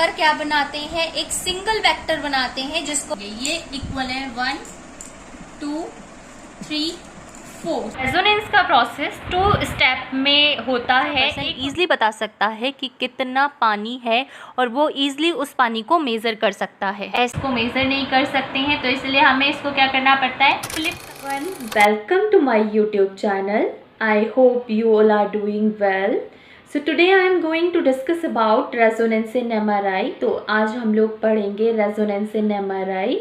Vector क्या बनाते हैं, एक सिंगल वेक्टर बनाते हैं जिसको ये इक्वल है 1 2 3 4। रेजोनेंस का प्रोसेस 2 स्टेप में होता है। इजीली बता सकता है कि कितना पानी है और वो इजीली उस पानी को मेजर कर सकता है। इसको मेजर नहीं कर सकते हैं तो इसलिए हमें इसको क्या करना पड़ता है, flip. Welcome to my YouTube channel. I hope you all are doing well. So today I am going to discuss about resonance in MRI. तो आज हम लोग पढ़ेंगे resonance in MRI.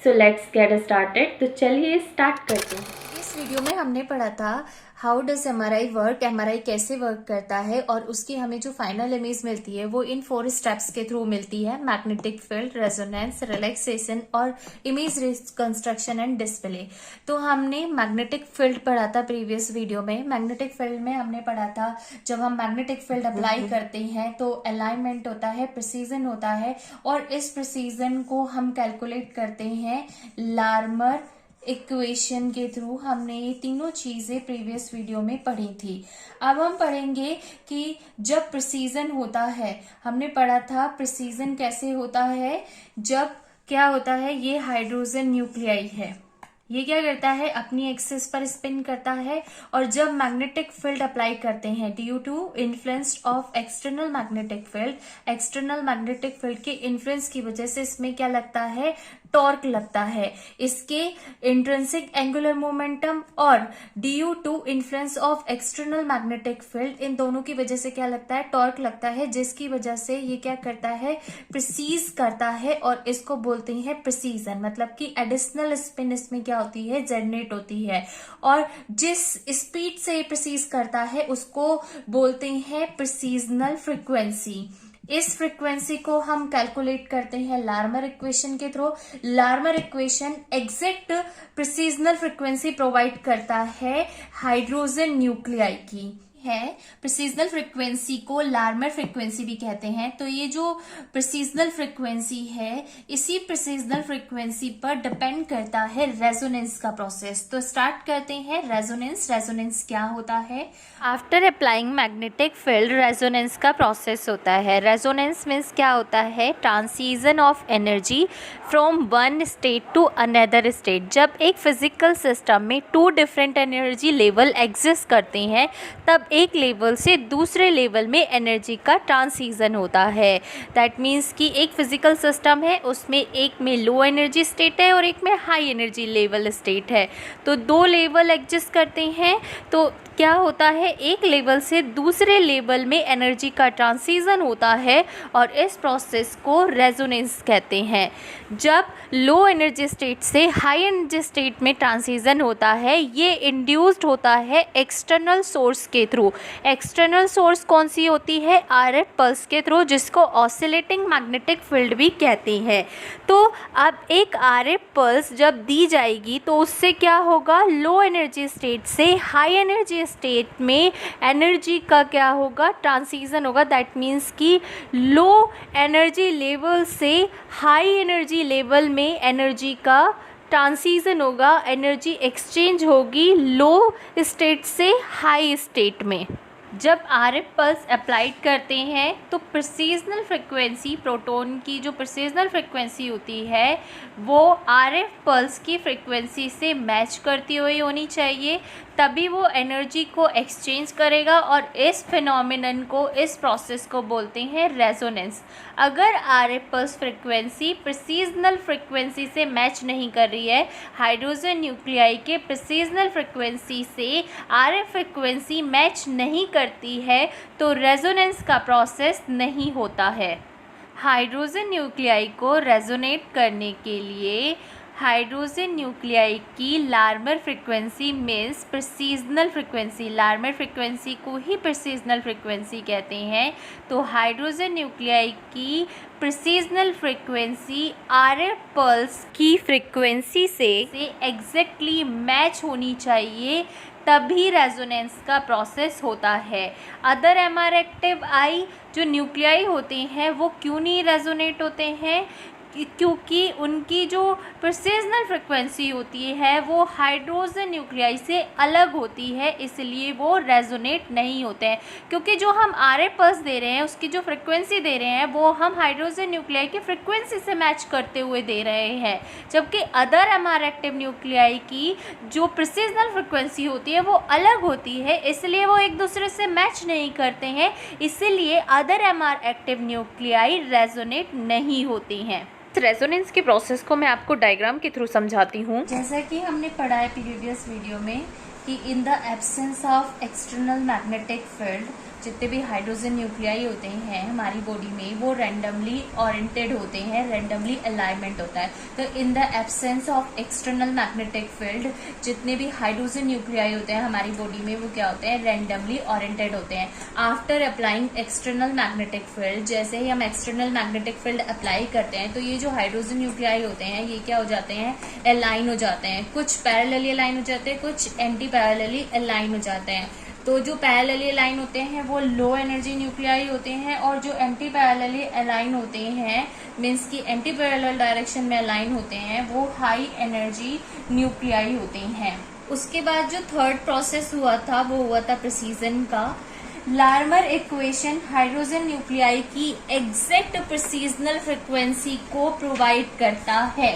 So let's get started. तो चलिए start करते हैं। इस वीडियो में हमने पढ़ा था how does MRI work, MRI कैसे वर्क करता है और उसकी हमें जो फाइनल इमेज मिलती है वो इन 4 स्टेप्स के थ्रू मिलती है। मैग्नेटिक फील्ड, रेजोनेंस, रिलैक्सेशन और इमेज रिकंस्ट्रक्शन एंड डिस्प्ले। तो हमने मैग्नेटिक फील्ड पढ़ा था प्रीवियस वीडियो में। मैग्नेटिक फील्ड में हमने पढ़ा था जब हम मैग्नेटिक फील्ड अप्लाई करते हैं तो अलाइनमेंट होता है, प्रिसीजन होता है और इस प्रिसीजन को हम कैलकुलेट करते हैं लार्मर इक्वेशन के थ्रू। हमने ये तीनों चीजें प्रीवियस वीडियो में पढ़ी थी। अब हम पढ़ेंगे कि जब प्रिसीजन होता है, हमने पढ़ा था प्रिसीजन कैसे होता है। जब क्या होता है, ये हाइड्रोजन न्यूक्लियाई है, ये क्या करता है, अपनी एक्सिस पर स्पिन करता है और जब मैग्नेटिक फील्ड अप्लाई करते हैं due to influence of external magnetic field, external magnetic field के इन्फ्लुएंस की वजह से इसमें क्या लगता है, टॉर्क लगता है। इसके इंट्रिंसिक एंगुलर मोमेंटम और due to influence of external magnetic field, इन दोनों की वजह से क्या लगता है, टॉर्क लगता है, जिसकी वजह से ये क्या करता है, प्रिसीज करता है और इसको बोलते हैं प्रिसीजन। मतलब कि एडिशनल स्पिन इसमें क्या होती है, जनरेट होती है और जिस स्पीड से प्रिसीज करता है उसको बोलते हैं प्रिसीजनल फ्रीक्वेंसी। इस फ्रीक्वेंसी को हम कैलकुलेट करते हैं लार्मर इक्वेशन के थ्रू। Larmor equation exact precessional frequency provide करता है हाइड्रोजन न्यूक्लियाई की है। प्रिसीजनल फ्रीक्वेंसी को लार्मर फ्रीक्वेंसी भी कहते हैं। तो ये जो प्रिसीजनल फ्रीक्वेंसी है, इसी प्रिसीजनल फ्रीक्वेंसी पर डिपेंड करता है रेजोनेंस का प्रोसेस। तो स्टार्ट करते हैं रेजोनेंस। रेजोनेंस क्या होता है? After applying magnetic field resonance का प्रोसेस होता है। रेजोनेंस मीन्स क्या होता है, transition of energy from one state to another state. जब एक फिजिकल सिस्टम में 2 डिफरेंट एनर्जी लेवल एग्जिस्ट करते हैं तब एक लेवल से दूसरे लेवल में एनर्जी का ट्रांसीजन होता है। दैट मीन्स कि एक फिजिकल सिस्टम है, उसमें एक में लो एनर्जी स्टेट है और एक में हाई एनर्जी लेवल स्टेट है। तो 2 लेवल एग्जिस्ट करते हैं तो क्या होता है, एक लेवल से दूसरे लेवल में एनर्जी का ट्रांसीजन होता है और इस प्रोसेस को रेजोनेंस कहते हैं। जब लो एनर्जी स्टेट से हाई एनर्जी स्टेट में ट्रांसीजन होता है, ये इंड्यूस्ड होता है एक्सटर्नल सोर्स के थ्रू। एक्सटर्नल सोर्स कौन सी होती है, आरएफ पल्स के थ्रू, जिसको ऑसिलेटिंग मैग्नेटिक फील्ड भी कहते हैं। तो अब एक आरएफ पल्स जब दी जाएगी तो उससे क्या होगा, लो एनर्जी स्टेट से हाई एनर्जी स्टेट में एनर्जी का क्या होगा, ट्रांसीजन होगा। दैट मीन्स कि लो एनर्जी लेवल से हाई एनर्जी लेवल में एनर्जी का ट्रांसीजन होगा, एनर्जी एक्सचेंज होगी लो स्टेट से हाई स्टेट में। जब आरएफ पल्स अप्लाइड करते हैं तो प्रिसीजनल फ्रिक्वेंसी, प्रोटॉन की जो प्रिसीजनल फ्रिक्वेंसी होती है वो आरएफ पल्स की फ्रिक्वेंसी से मैच करती हुई होनी चाहिए, तभी वो एनर्जी को एक्सचेंज करेगा और इस फिनोमिनन को, इस प्रोसेस को बोलते हैं रेजोनेंस। अगर आरएफ पल्स फ्रिक्वेंसी प्रिसीजनल फ्रिक्वेंसी से मैच नहीं कर रही है, हाइड्रोजन न्यूक्लियाई के प्रिसीजनल फ्रिक्वेंसी से आरएफ फ्रिक्वेंसी मैच नहीं करती है तो रेजोनेंस का प्रोसेस नहीं होता है। हाइड्रोजन न्यूक्लियाई को रेजोनेट करने के लिए हाइड्रोजन न्यूक्लियाई की Larmor frequency means precessional frequency, Larmor frequency को ही प्रिसीजनल फ्रिक्वेंसी कहते हैं। तो हाइड्रोजन न्यूक्लियाई की प्रिसीजनल फ्रिक्वेंसी आरएफ पल्स की फ्रिक्वेंसी से एग्जैक्टली मैच होनी चाहिए, तभी रेजोनेंस का प्रोसेस होता है। अदर एमआर एक्टिव आई जो न्यूक्लियाई होते हैं वो क्यों नहीं रेजोनेट होते हैं, क्योंकि उनकी जो प्रेसिजनल फ्रिक्वेंसी होती है वो हाइड्रोजन न्यूक्लियाई से अलग होती है, इसलिए वो रेजोनेट नहीं होते हैं। क्योंकि जो हम RA पल्स दे रहे हैं उसकी जो फ्रिक्वेंसी दे रहे हैं वो हम हाइड्रोजन न्यूक्लियाई की फ्रिक्वेंसी से मैच करते हुए दे रहे हैं, जबकि अदर MR एक्टिव न्यूक्लियाई की जो प्रेसिजनल फ्रिक्वेंसी होती है वो अलग होती है, इसलिए वो एक दूसरे से मैच नहीं करते हैं, इसीलिए other MR active nuclei resonate नहीं होती हैं। रेजोनेंस के प्रोसेस को मैं आपको डायग्राम के थ्रू समझाती हूँ। जैसा कि हमने पढ़ा है प्रीवियस वीडियो में कि in the absence of external magnetic field जितने भी हाइड्रोजन न्यूक्लियाई होते हैं हमारी बॉडी में वो रैंडमली ओरिएंटेड होते हैं, रैंडमली अलाइनमेंट होता है। तो in the absence of external magnetic field जितने भी हाइड्रोजन न्यूक्लियाई होते हैं हमारी बॉडी में वो क्या होते हैं, रैंडमली ओरिएंटेड होते हैं। After applying external magnetic field, जैसे ही हम एक्सटर्नल मैग्नेटिक फील्ड अप्लाई करते हैं तो ये जो हाइड्रोजन न्यूक्लियाई होते हैं ये क्या हो जाते हैं, अलाइन हो जाते हैं। कुछ पैरेलली अलाइन हो जाते हैं, कुछ एंटी पैरेलली अलाइन हो जाते हैं। तो जो पैरेलली अलाइन होते हैं वो लो एनर्जी न्यूक्लियाई होते हैं, और जो एंटी पैरेलली अलाइन होते हैं मीन्स कि एंटी पैरेलल डायरेक्शन में अलाइन होते हैं वो हाई एनर्जी न्यूक्लियाई होते हैं। उसके बाद जो थर्ड प्रोसेस हुआ था वो हुआ था प्रेसिजन का। लार्मर इक्वेशन हाइड्रोजन न्यूक्लियाई की एग्जैक्ट प्रेसिजनल फ्रिक्वेंसी को प्रोवाइड करता है।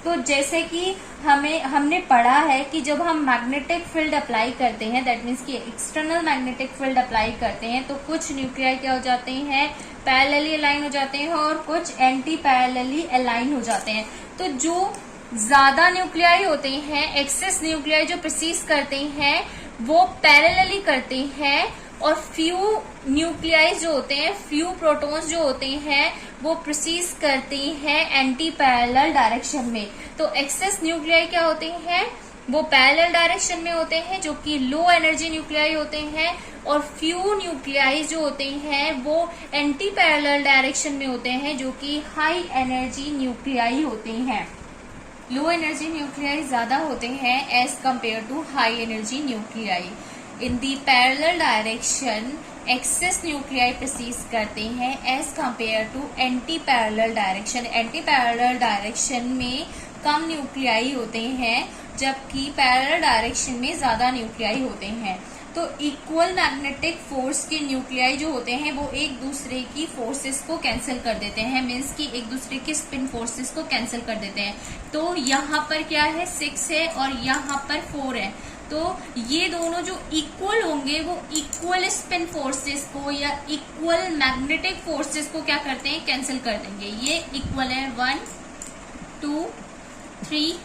तो जैसे कि हमने पढ़ा है कि जब हम मैग्नेटिक फील्ड अप्लाई करते हैं, दैट मीन्स कि एक्सटर्नल मैग्नेटिक फील्ड अप्लाई करते हैं, तो कुछ न्यूक्लियाई क्या हो जाते हैं, पैरेलली अलाइन हो जाते हैं और कुछ एंटी पैरेलली अलाइन हो जाते हैं। तो जो ज्यादा न्यूक्लियाई होते हैं, एक्सेस न्यूक्लियाई जो प्रेसिज करते हैं वो पैरेलली करते हैं, और फ्यू न्यूक्लियाई जो होते हैं, फ्यू प्रोटॉन्स जो होते हैं वो प्रेसिज करते हैं एंटी पैरेलल डायरेक्शन में। तो एक्सेस न्यूक्लियाई क्या होते हैं, वो पैरेलल डायरेक्शन में होते हैं जो कि लो एनर्जी न्यूक्लियाई होते हैं, और फ्यू न्यूक्लियाई जो होते हैं वो एंटी पैरेलल डायरेक्शन में होते हैं जो कि हाई एनर्जी न्यूक्लियाई होते हैं। लो एनर्जी न्यूक्लियाई ज्यादा होते हैं as compared to high energy nuclei. In the parallel direction excess nuclei precess करते हैं as compared to anti parallel direction. Anti parallel direction में कम न्यूक्लियाई होते हैं जबकि पैरेलल डायरेक्शन में ज्यादा न्यूक्लियाई होते हैं। तो इक्वल मैग्नेटिक फोर्स के न्यूक्लियाई जो होते हैं वो एक दूसरे की फोर्सेस को कैंसिल कर देते हैं, मीन्स कि एक दूसरे के स्पिन फोर्सेस को कैंसिल कर देते हैं। तो यहाँ पर क्या है, 6 है और यहाँ पर 4 है। तो ये दोनों जो इक्वल होंगे वो इक्वल स्पिन फोर्सेस को या इक्वल मैग्नेटिक फोर्सेस को क्या करते हैं, कैंसिल कर देंगे। ये इक्वल है 1 2 3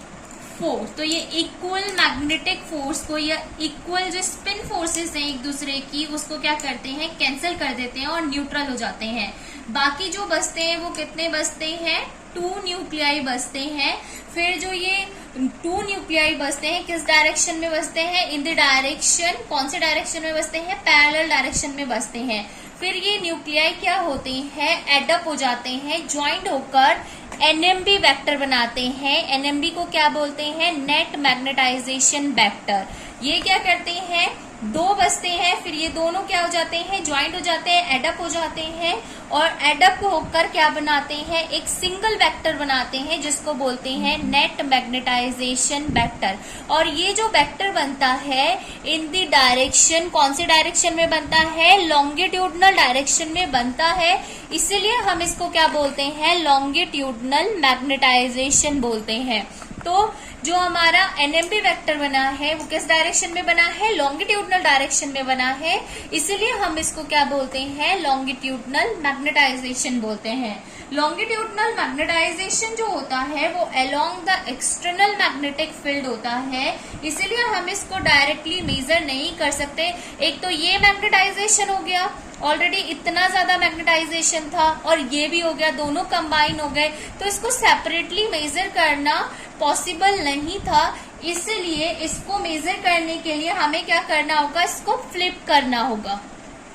4। तो ये इक्वल मैग्नेटिक फोर्स को या इक्वल जो स्पिन फोर्सेस हैं एक दूसरे की उसको क्या करते हैं, कैंसिल कर देते हैं और न्यूट्रल हो जाते हैं। बाकी जो बचते हैं वो कितने बचते हैं, 2 न्यूक्लियाई बचते हैं। फिर जो ये 2 न्यूक्लियाई बचते हैं किस डायरेक्शन में बचते हैं, इन द डायरेक्शन, कौन से डायरेक्शन में बचते हैं, पैरेलल डायरेक्शन में बचते हैं। फिर ये न्यूक्लियाई क्या होते हैं, एडअप हो जाते हैं, ज्वाइंट होकर NMB वेक्टर बनाते हैं। NMB को क्या बोलते हैं, नेट मैग्नेटाइजेशन वेक्टर। ये क्या करते हैं, 2 बचते हैं, फिर ये दोनों क्या हो जाते हैं, ज्वाइंट हो जाते हैं, एडअप हो जाते हैं, और एडअप होकर क्या बनाते हैं, एक सिंगल वेक्टर बनाते हैं जिसको बोलते हैं नेट मैग्नेटाइजेशन वेक्टर। और ये जो वेक्टर बनता है इन द डायरेक्शन, कौन सी डायरेक्शन में बनता है, लॉन्गिट्यूडनल डायरेक्शन में बनता है, इसीलिए हम इसको क्या बोलते हैं, लॉन्गिट्यूडनल मैग्नेटाइजेशन बोलते हैं। तो जो हमारा NMB वेक्टर बना है वो किस डायरेक्शन में बना है, लॉन्गिट्यूडनल डायरेक्शन में बना है, इसीलिए हम इसको क्या बोलते हैं, लॉन्गिट्यूडनल मैग्नेटाइजेशन बोलते हैं। लॉन्गिट्यूडनल मैग्नेटाइजेशन जो होता है वो along the external magnetic field होता है, इसीलिए हम इसको डायरेक्टली मेजर नहीं कर सकते। एक तो ये मैग्नेटाइजेशन हो गया, ऑलरेडी इतना ज्यादा मैग्नेटाइजेशन था, और ये भी हो गया, दोनों कंबाइन हो गए, तो इसको सेपरेटली मेजर करना पॉसिबल नहीं था। इसलिए इसको मेजर करने के लिए हमें क्या करना होगा, इसको फ्लिप करना होगा।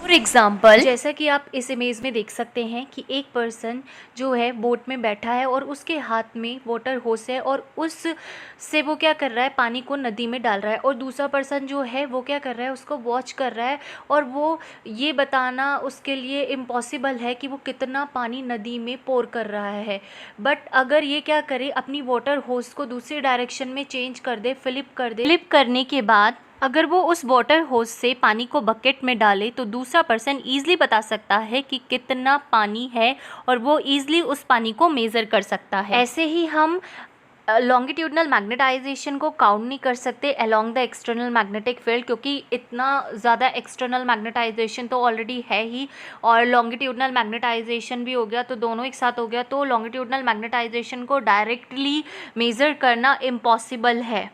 फॉर एग्ज़ाम्पल, जैसा कि आप इस इमेज में देख सकते हैं कि एक पर्सन जो है बोट में बैठा है और उसके हाथ में वाटर होस है और उससे वो क्या कर रहा है, पानी को नदी में डाल रहा है, और दूसरा पर्सन जो है वो क्या कर रहा है, उसको वॉच कर रहा है, और वो ये बताना उसके लिए इम्पॉसिबल है कि वो कितना पानी नदी में पोर कर रहा है। बट अगर ये क्या करे, अपनी वाटर होस को दूसरी डायरेक्शन में चेंज कर दे, फ्लिप कर दे, फ्लिप करने के बाद अगर वो उस वाटर होस से पानी को बकेट में डाले तो दूसरा पर्सन ईज़िली बता सकता है कि कितना पानी है और वो ईज़िली उस पानी को मेज़र कर सकता है। ऐसे ही हम लॉन्गिट्यूडनल मैग्नेटाइजेशन को काउंट नहीं कर सकते along the external magnetic field, क्योंकि इतना ज़्यादा एक्सटर्नल मैग्नेटाइजेशन तो ऑलरेडी है ही, और लॉन्गिट्यूडनल मैग्नेटाइजेशन भी हो गया, तो दोनों एक साथ हो गया, तो लॉन्गिट्यूडनल मैग्नेटाइजेशन को डायरेक्टली मेज़र करना इम्पॉसिबल है।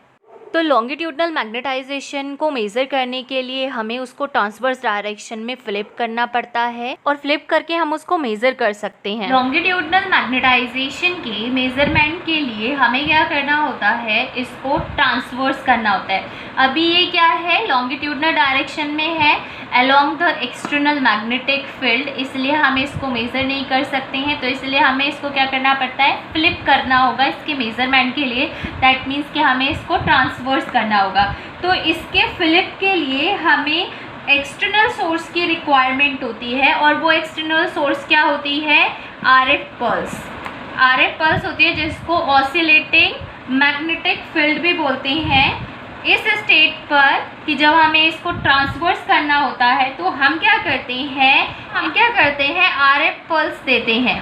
तो लॉन्गिट्यूडनल मैग्नेटाइजेशन को मेज़र करने के लिए हमें उसको ट्रांसवर्स डायरेक्शन में फ्लिप करना पड़ता है, और फ्लिप करके हम उसको मेज़र कर सकते हैं। लॉन्गिट्यूडनल मैग्नेटाइजेशन के मेज़रमेंट के लिए हमें क्या करना होता है, इसको ट्रांसवर्स करना होता है। अभी ये क्या है, लॉन्गिट्यूडनल डायरेक्शन में है along the external magnetic field, इसलिए हम इसको मेज़र नहीं कर सकते हैं, तो इसलिए हमें इसको क्या करना पड़ता है, फ्लिप करना होगा इसके मेज़रमेंट के लिए। दैट मीन्स कि हमें इसको ट्रांसवर्स करना होगा। तो इसके फ्लिप के लिए हमें एक्सटर्नल सोर्स की रिक्वायरमेंट होती है, और वो एक्सटर्नल सोर्स क्या होती है, आरएफ पल्स। आरएफ पल्स होती है जिसको ऑसिलेटिंग मैग्नेटिक फील्ड भी बोलते हैं। इस स्टेट पर कि जब हमें इसको ट्रांसवर्स करना होता है तो हम क्या करते हैं, आरएफ पल्स देते हैं,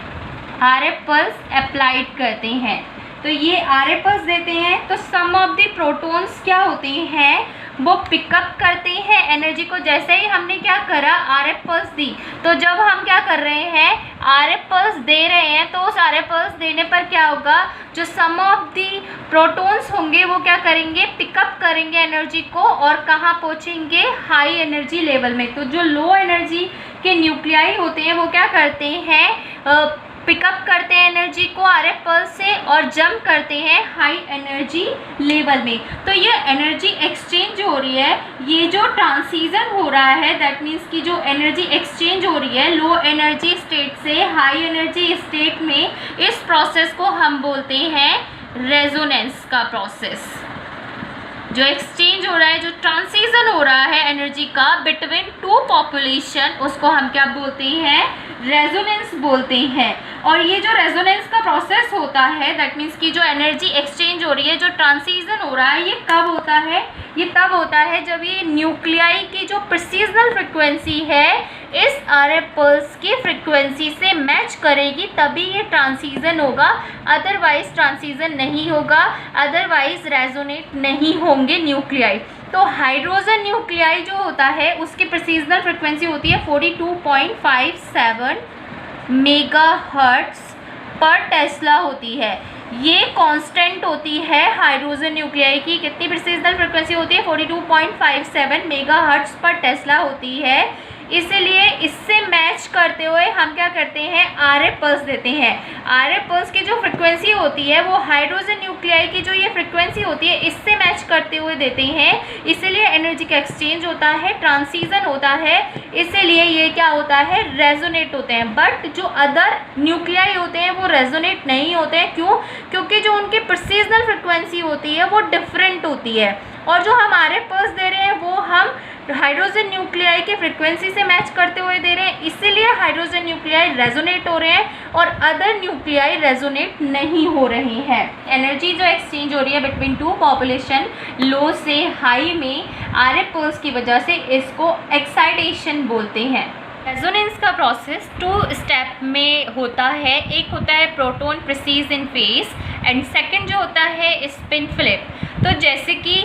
आरएफ पल्स अप्लाइड करते हैं। तो ये आरएफ पल्स देते हैं तो सम ऑफ द प्रोटॉन्स क्या होते हैं, वो पिकअप करते हैं एनर्जी को। जैसे ही हमने क्या करा, आरएफ पल्स दी, तो जब हम क्या कर रहे हैं, आरएफ पल्स दे रहे हैं, तो उस आरएफ पल्स देने पर क्या होगा, जो सम ऑफ दी प्रोटॉन्स होंगे वो क्या करेंगे, पिकअप करेंगे एनर्जी को, और कहाँ पहुँचेंगे, हाई एनर्जी लेवल में। तो जो लो एनर्जी के न्यूक्लियाई होते हैं वो क्या करते हैं, पिकअप करते हैं एनर्जी को आरएफ पल्स से और जंप करते हैं हाई एनर्जी लेवल में। तो ये एनर्जी एक्सचेंज हो रही है, ये जो ट्रांसीजन हो रहा है, दैट मीन्स कि जो एनर्जी एक्सचेंज हो रही है लो एनर्जी स्टेट से हाई एनर्जी स्टेट में, इस प्रोसेस को हम बोलते हैं रेजोनेंस का प्रोसेस। जो एक्सचेंज हो रहा है, जो ट्रांसीजन हो रहा है एनर्जी का बिटवीन टू पॉपुलेशन, उसको हम क्या बोलते हैं, रेजोनेंस बोलते हैं। और ये जो रेजोनेंस का प्रोसेस होता है, दैट मीन्स कि जो एनर्जी एक्सचेंज हो रही है, जो ट्रांसीजन हो रहा है, ये कब होता है, ये तब होता है जब ये न्यूक्लियाई की जो प्रिसीजनल फ्रिक्वेंसी है इस आरएफ पल्स की फ्रिक्वेंसी से मैच करेगी, तभी ये ट्रांसीजन होगा, अदरवाइज ट्रांसीजन नहीं होगा, अदरवाइज रेजोनेट नहीं होंगे न्यूक्लियाई। तो हाइड्रोजन न्यूक्लियाई जो होता है उसकी प्रिसीजनल फ्रिक्वेंसी होती है 42.57 मेगाहर्ट्ज पर टेस्ला होती है। ये कांस्टेंट होती है हाइड्रोजन न्यूक्लियाई की। कितनी प्रिसीजनल फ्रिक्वेंसी होती है, 42.57 मेगाहर्ट्ज पर टेस्ला होती है। इसलिए इससे मैच करते हुए हम क्या करते हैं, आरएफ पल्स देते हैं। आरएफ पल्स की जो फ्रिक्वेंसी होती है वो हाइड्रोजन न्यूक्लियाई की जो ये फ्रिक्वेंसी होती है इससे मैच करते हुए देते हैं। इसलिए एनर्जी का एक्सचेंज होता है, ट्रांसीजन होता है, इसीलिए ये क्या होता है, रेजोनेट होते हैं। बट जो अदर न्यूक्लियाई होते हैं वो रेजोनेट नहीं होते हैं। क्यों? क्योंकि जो उनकी प्रिसीजनल फ्रिक्वेंसी होती है वो डिफरेंट होती है, और जो हम आरएफ पल्स दे रहे हैं वो हम हाइड्रोजन न्यूक्लियाई की फ्रिक्वेंसी से मैच करते हुए दे रहे हैं। इसीलिए हाइड्रोजन न्यूक्लियाई रेजोनेट हो रहे हैं और अदर न्यूक्लियाई रेजोनेट नहीं हो रहे हैं। एनर्जी जो एक्सचेंज हो रही है बिटवीन टू पॉपुलेशन लो से हाई में, आरएफ पल्स की वजह से इसको एक्साइटेशन बोलते हैं। रेजोनेंस का प्रोसेस 2 स्टेप में होता है। एक होता है proton precess in phase, and second जो होता है स्पिन फ्लिप। तो जैसे कि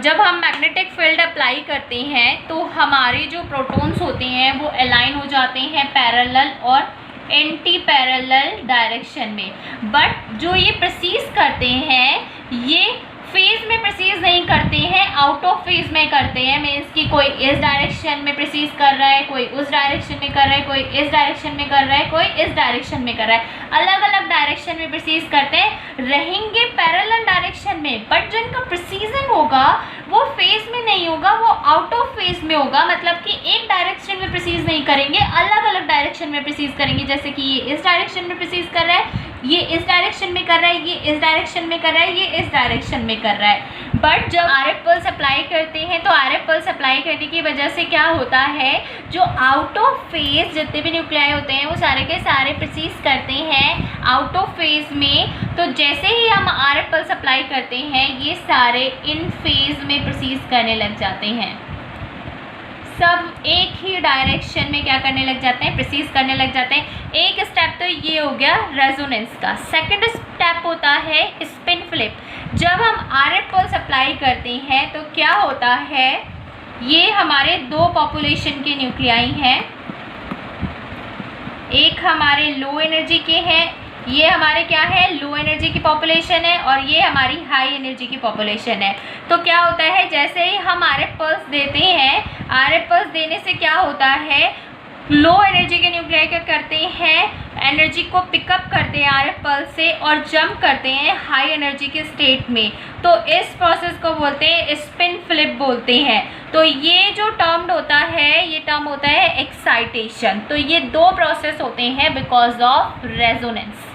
जब हम मैग्नेटिक फील्ड अप्लाई करते हैं तो हमारे जो प्रोटॉन्स होते हैं वो अलाइन हो जाते हैं पैरेलल और एंटी पैरेलल डायरेक्शन में। बट जो ये प्रिसीज करते हैं ये फेज में प्रोसीज नहीं करते हैं, आउट ऑफ फेज में करते हैं। मीन्स कि कोई इस डायरेक्शन में प्रोसीज कर रहा है, कोई उस डायरेक्शन में कर रहा है, कोई इस डायरेक्शन में कर रहा है, कोई इस डायरेक्शन में कर रहा है। अलग अलग डायरेक्शन में प्रोसीज करते हैं, रहेंगे पैरेलल डायरेक्शन में, बट जिनका प्रोसीजन होगा वो फेज में नहीं होगा, वो आउट ऑफ फेज में होगा। मतलब कि एक डायरेक्शन में प्रोसीज नहीं करेंगे, अलग अलग डायरेक्शन में प्रोसीज करेंगे। जैसे कि ये इस डायरेक्शन में प्रोसीज कर रहा है, ये इस डायरेक्शन में कर रहा है, ये इस डायरेक्शन में कर रहा है, ये इस डायरेक्शन में कर रहा है। बट जब आरएफ पल्स अप्लाई करते हैं तो आरएफ पल्स अप्लाई करने की वजह से क्या होता है, जो आउट ऑफ फेज जितने भी न्यूक्लियाई होते हैं वो सारे के सारे प्रोसीज करते हैं आउट ऑफ फेज में। तो जैसे ही हम आरएफ पल्स अप्लाई करते हैं ये सारे इन फेज में प्रोसीज करने लग जाते हैं, सब एक ही डायरेक्शन में क्या करने लग जाते हैं, प्रोसीज करने लग जाते हैं। एक स्टेप तो ये हो गया रेजोनेंस का। सेकंड स्टेप होता है स्पिन फ्लिप। जब हम आरएफ पल्स अप्लाई करते हैं तो क्या होता है, ये हमारे दो पॉपुलेशन के न्यूक्लियाई हैं, एक हमारे लो एनर्जी के हैं, ये हमारे क्या है लो एनर्जी की पॉपुलेशन है, और ये हमारी हाई एनर्जी की पॉपुलेशन है। तो क्या होता है, जैसे ही हम आरएफ पल्स देते हैं, आरएफ पल्स देने से क्या होता है, लो एनर्जी के न्यूक्लियाई क्या करते हैं, एनर्जी को पिकअप करते हैं आरएफ पल्स से और जंप करते हैं हाई एनर्जी के स्टेट में। तो इस प्रोसेस को बोलते हैं स्पिन फ्लिप बोलते हैं। तो ये जो टर्म होता है, ये टर्म होता है एक्साइटेशन। तो ये दो प्रोसेस होते हैं because of resonance.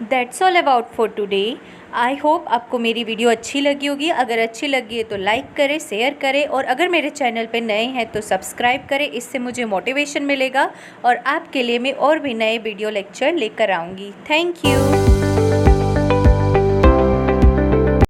That's all about for today. I hope आपको मेरी वीडियो अच्छी लगी होगी। अगर अच्छी लगी है तो लाइक करें, शेयर करें, और अगर मेरे चैनल पे नए हैं तो सब्सक्राइब करें। इससे मुझे मोटिवेशन मिलेगा और आपके लिए मैं और भी नए वीडियो लेक्चर लेकर आऊँगी। Thank you.